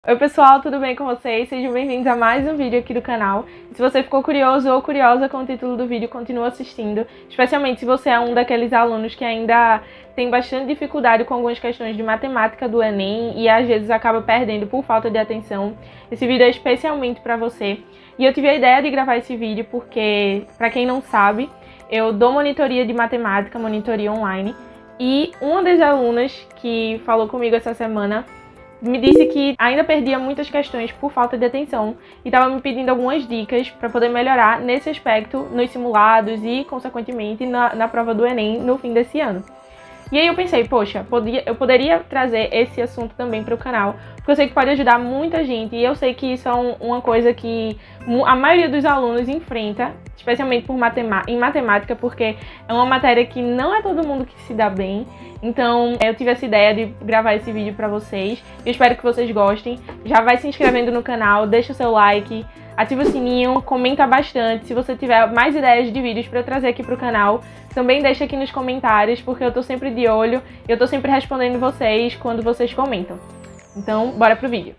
Oi pessoal, tudo bem com vocês? Sejam bem-vindos a mais um vídeo aqui do canal. Se você ficou curioso ou curiosa com o título do vídeo, continua assistindo, especialmente se você é um daqueles alunos que ainda tem bastante dificuldade com algumas questões de matemática do Enem e às vezes acaba perdendo por falta de atenção. Esse vídeo é especialmente para você. E eu tive a ideia de gravar esse vídeo porque, para quem não sabe, eu dou monitoria de matemática, monitoria online, e uma das alunas que falou comigo essa semana me disse que ainda perdia muitas questões por falta de atenção e estava me pedindo algumas dicas para poder melhorar nesse aspecto nos simulados e, consequentemente, na prova do Enem no fim desse ano. E aí eu pensei, poxa, eu poderia trazer esse assunto também para o canal, porque eu sei que pode ajudar muita gente e eu sei que isso é uma coisa que a maioria dos alunos enfrenta, especialmente em matemática, porque é uma matéria que não é todo mundo que se dá bem. Então eu tive essa ideia de gravar esse vídeo para vocês. Eu espero que vocês gostem. Já vai se inscrevendo no canal, deixa o seu like, ativa o sininho, comenta bastante. Se você tiver mais ideias de vídeos para eu trazer aqui pro canal, também deixa aqui nos comentários, porque eu tô sempre de olho e eu tô sempre respondendo vocês quando vocês comentam. Então, bora pro vídeo.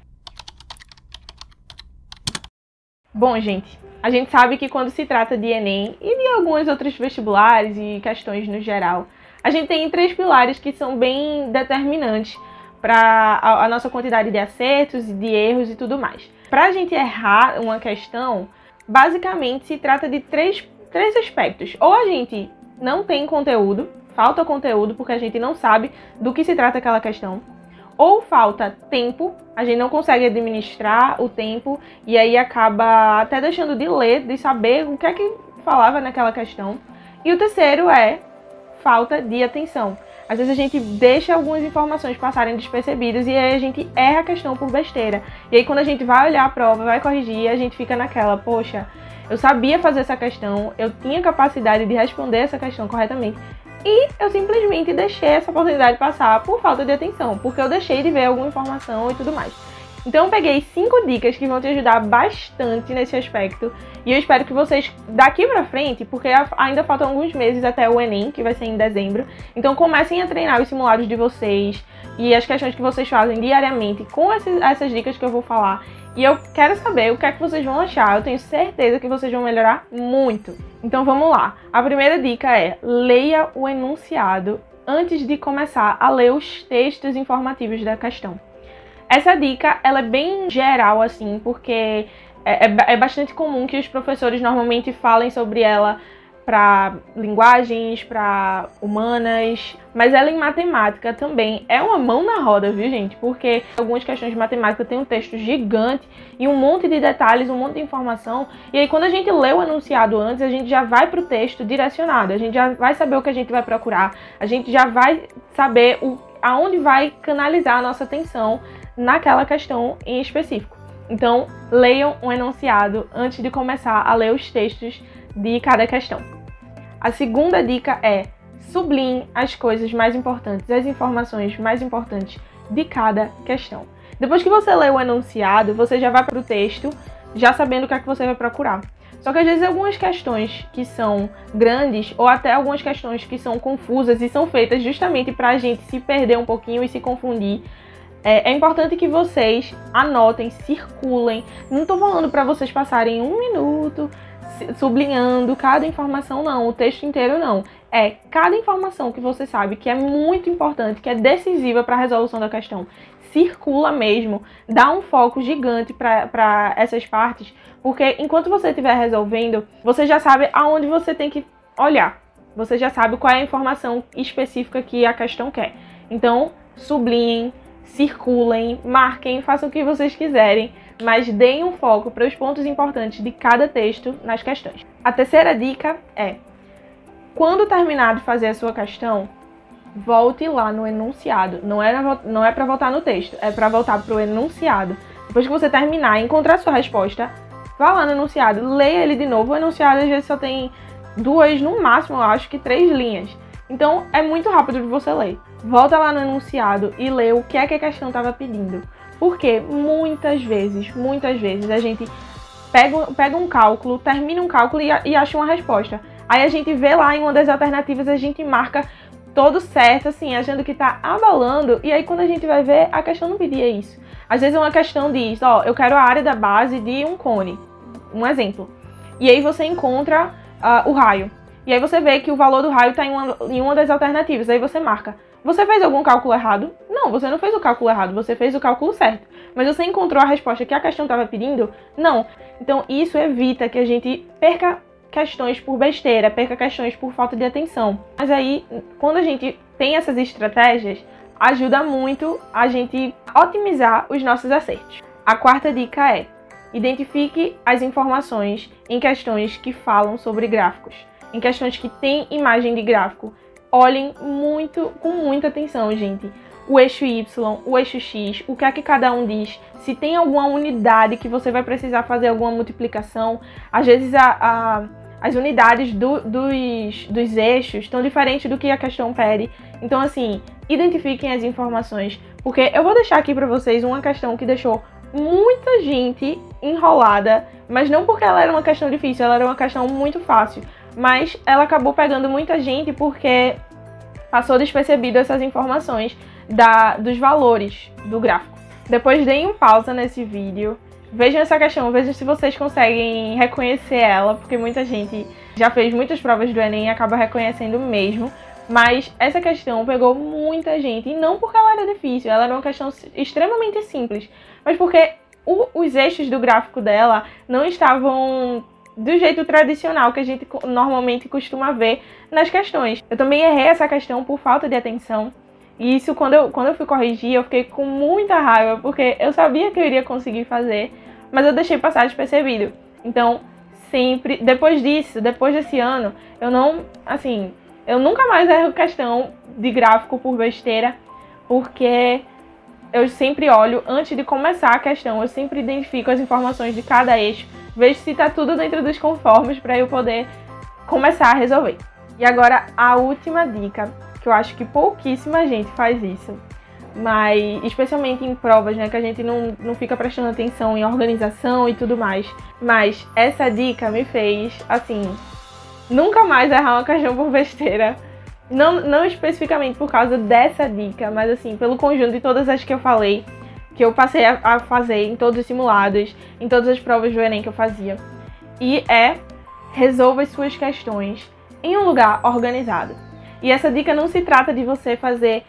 Bom, gente, a gente sabe que quando se trata de Enem e de alguns outros vestibulares e questões no geral, a gente tem 3 pilares que são bem determinantes para a nossa quantidade de acertos e de erros e tudo mais. Para a gente errar uma questão, basicamente se trata de três aspectos. Ou a gente não tem conteúdo, falta conteúdo porque a gente não sabe do que se trata aquela questão. Ou falta tempo, a gente não consegue administrar o tempo e aí acaba até deixando de ler, de saber o que é que falava naquela questão. E o terceiro é falta de atenção. Às vezes a gente deixa algumas informações passarem despercebidas e aí a gente erra a questão por besteira. E aí quando a gente vai olhar a prova, vai corrigir, a gente fica naquela, poxa, eu sabia fazer essa questão, eu tinha capacidade de responder essa questão corretamente e eu simplesmente deixei essa oportunidade passar por falta de atenção, porque eu deixei de ver alguma informação e tudo mais. Então eu peguei 5 dicas que vão te ajudar bastante nesse aspecto e eu espero que vocês, daqui pra frente, porque ainda faltam alguns meses até o Enem, que vai ser em dezembro, então comecem a treinar os simulados de vocês e as questões que vocês fazem diariamente com essas dicas que eu vou falar. E eu quero saber o que é que vocês vão achar, eu tenho certeza que vocês vão melhorar muito. Então vamos lá. A primeira dica é: leia o enunciado antes de começar a ler os textos informativos da questão. Essa dica, ela é bem geral, assim, porque é bastante comum que os professores normalmente falem sobre ela para linguagens, para humanas, mas ela em matemática também é uma mão na roda, viu, gente? Porque algumas questões de matemática tem um texto gigante e um monte de detalhes, um monte de informação, e aí quando a gente lê o enunciado antes, a gente já vai para o texto direcionado, a gente já vai saber o que a gente vai procurar, a gente já vai saber aonde vai canalizar a nossa atenção naquela questão em específico. Então, leiam um enunciado antes de começar a ler os textos de cada questão. A segunda dica é: sublinhe as coisas mais importantes, as informações mais importantes de cada questão. Depois que você lê o enunciado, você já vai para o texto já sabendo o que é que você vai procurar. Só que às vezes algumas questões que são grandes ou até algumas questões que são confusas e são feitas justamente para a gente se perder um pouquinho e se confundir, é importante que vocês anotem, circulem. Não estou falando para vocês passarem 1 minuto sublinhando cada informação, não, o texto inteiro não. É cada informação que você sabe que é muito importante, que é decisiva para a resolução da questão. Circula mesmo, dá um foco gigante para essas partes, porque enquanto você estiver resolvendo, você já sabe aonde você tem que olhar. Você já sabe qual é a informação específica que a questão quer. Então, sublinhem, circulem, marquem, façam o que vocês quiserem, mas deem um foco para os pontos importantes de cada texto nas questões. A terceira dica é: quando terminar de fazer a sua questão, volte lá no enunciado. Não é para voltar no texto, é para voltar para o enunciado. Depois que você terminar e encontrar a sua resposta, vá lá no enunciado, leia ele de novo. O enunciado às vezes só tem 2, no máximo, eu acho que 3 linhas. Então é muito rápido de você ler. Volta lá no enunciado e lê o que é que a questão estava pedindo. Porque muitas vezes a gente pega um cálculo, termina um cálculo e acha uma resposta. Aí a gente vê lá em uma das alternativas, a gente marca todo certo, assim, achando que tá abalando. E aí quando a gente vai ver, a questão não pedia isso. Às vezes uma questão diz, ó, eu quero a área da base de um cone, um exemplo. E aí você encontra o raio. E aí você vê que o valor do raio está em uma das alternativas. Aí você marca. Você fez algum cálculo errado? Não, você não fez o cálculo errado, você fez o cálculo certo. Mas você encontrou a resposta que a questão estava pedindo? Não. Então isso evita que a gente perca questões por besteira, perca questões por falta de atenção. Mas aí, quando a gente tem essas estratégias, ajuda muito a gente otimizar os nossos acertos. A quarta dica é: identifique as informações em questões que falam sobre gráficos, em questões que têm imagem de gráfico. Olhem com muita atenção, gente. O eixo Y, o eixo X, o que é que cada um diz. Se tem alguma unidade que você vai precisar fazer alguma multiplicação, às vezes as unidades dos eixos estão diferentes do que a questão pede. Então, assim, identifiquem as informações, porque eu vou deixar aqui para vocês uma questão que deixou muita gente enrolada, mas não porque ela era uma questão difícil, ela era uma questão muito fácil. Mas ela acabou pegando muita gente porque passou despercebido essas informações dos valores do gráfico. Depois deem um pausa nesse vídeo, vejam essa questão, vejam se vocês conseguem reconhecer ela, porque muita gente já fez muitas provas do Enem e acaba reconhecendo mesmo. Mas essa questão pegou muita gente, e não porque ela era difícil, ela era uma questão extremamente simples, mas porque os eixos do gráfico dela não estavam do jeito tradicional que a gente normalmente costuma ver nas questões. Eu também errei essa questão por falta de atenção. E isso, quando eu fui corrigir, eu fiquei com muita raiva, porque eu sabia que eu iria conseguir fazer, mas eu deixei passar despercebido. Então, sempre, depois desse ano, eu nunca mais erro questão de gráfico por besteira, porque eu sempre olho, antes de começar a questão, eu sempre identifico as informações de cada eixo, vejo se tá tudo dentro dos conformes para eu poder começar a resolver. E agora a última dica, que eu acho que pouquíssima gente faz isso, mas especialmente em provas, né, que a gente não fica prestando atenção em organização e tudo mais. Mas essa dica me fez, assim, nunca mais errar uma questão por besteira. Não especificamente por causa dessa dica, mas assim, pelo conjunto de todas as que eu falei, que eu passei a fazer em todos os simulados, em todas as provas do Enem que eu fazia. E resolva as suas questões em um lugar organizado. E essa dica não se trata de você fazer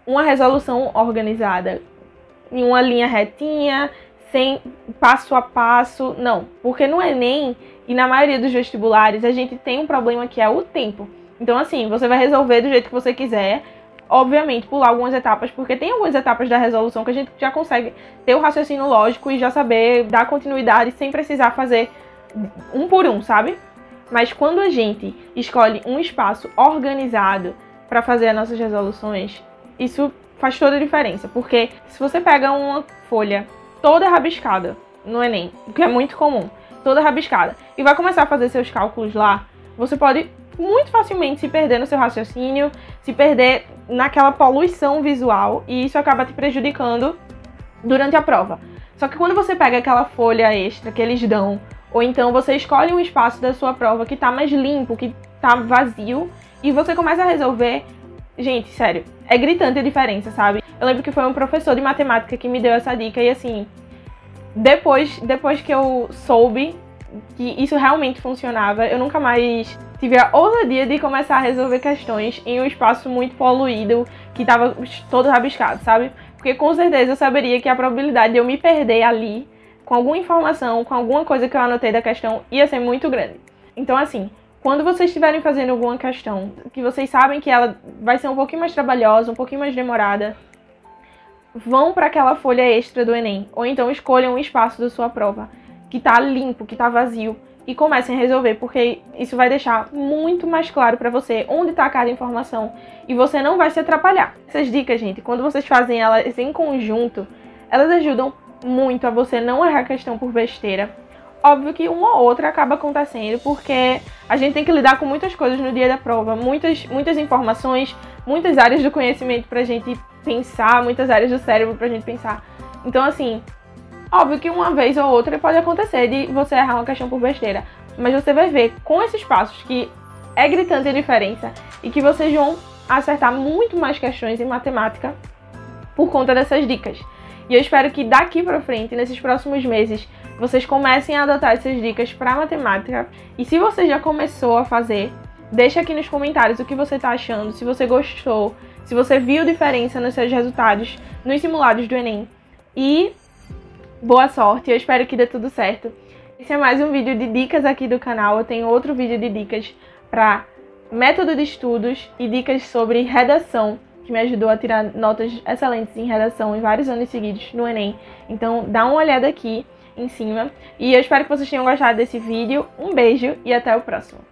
uma resolução organizada, em uma linha retinha, sem passo a passo, não. Porque no Enem e na maioria dos vestibulares, a gente tem um problema que é o tempo. Então, assim, você vai resolver do jeito que você quiser, obviamente pular algumas etapas, porque tem algumas etapas da resolução que a gente já consegue ter o raciocínio lógico e já saber dar continuidade sem precisar fazer um por um, sabe? Mas quando a gente escolhe um espaço organizado para fazer as nossas resoluções, isso faz toda a diferença, porque se você pega uma folha toda rabiscada no Enem, o que é muito comum, toda rabiscada, e vai começar a fazer seus cálculos lá, você pode muito facilmente se perder no seu raciocínio, se perder naquela poluição visual, e isso acaba te prejudicando durante a prova. Só que quando você pega aquela folha extra que eles dão, ou então você escolhe um espaço da sua prova que tá mais limpo, que tá vazio, e você começa a resolver, gente, sério, é gritante a diferença, sabe? Eu lembro que foi um professor de matemática que me deu essa dica, e assim, depois que eu soube que isso realmente funcionava, eu nunca mais tive a ousadia de começar a resolver questões em um espaço muito poluído, que estava todo rabiscado, sabe? Porque com certeza eu saberia que a probabilidade de eu me perder ali, com alguma informação, com alguma coisa que eu anotei da questão, ia ser muito grande. Então, assim, quando vocês estiverem fazendo alguma questão, que vocês sabem que ela vai ser um pouquinho mais trabalhosa, um pouquinho mais demorada, vão para aquela folha extra do Enem, ou então escolham um espaço da sua prova que tá limpo, que tá vazio, e comecem a resolver, porque isso vai deixar muito mais claro para você onde tá cada informação, e você não vai se atrapalhar. Essas dicas, gente, quando vocês fazem elas em conjunto, elas ajudam muito a você não errar a questão por besteira. Óbvio que uma ou outra acaba acontecendo, porque a gente tem que lidar com muitas coisas no dia da prova, muitas informações, muitas áreas do conhecimento pra gente pensar, muitas áreas do cérebro pra gente pensar. Então, assim, óbvio que uma vez ou outra pode acontecer de você errar uma questão por besteira, mas você vai ver com esses passos que é gritante a diferença e que vocês vão acertar muito mais questões em matemática por conta dessas dicas. E eu espero que daqui pra frente, nesses próximos meses, vocês comecem a adotar essas dicas para matemática. E se você já começou a fazer, deixa aqui nos comentários o que você tá achando, se você gostou, se você viu diferença nos seus resultados nos simulados do Enem. E boa sorte, eu espero que dê tudo certo. Esse é mais um vídeo de dicas aqui do canal. Eu tenho outro vídeo de dicas para método de estudos e dicas sobre redação, que me ajudou a tirar notas excelentes em redação em vários anos seguidos no Enem. Então dá uma olhada aqui em cima. E eu espero que vocês tenham gostado desse vídeo. Um beijo e até o próximo.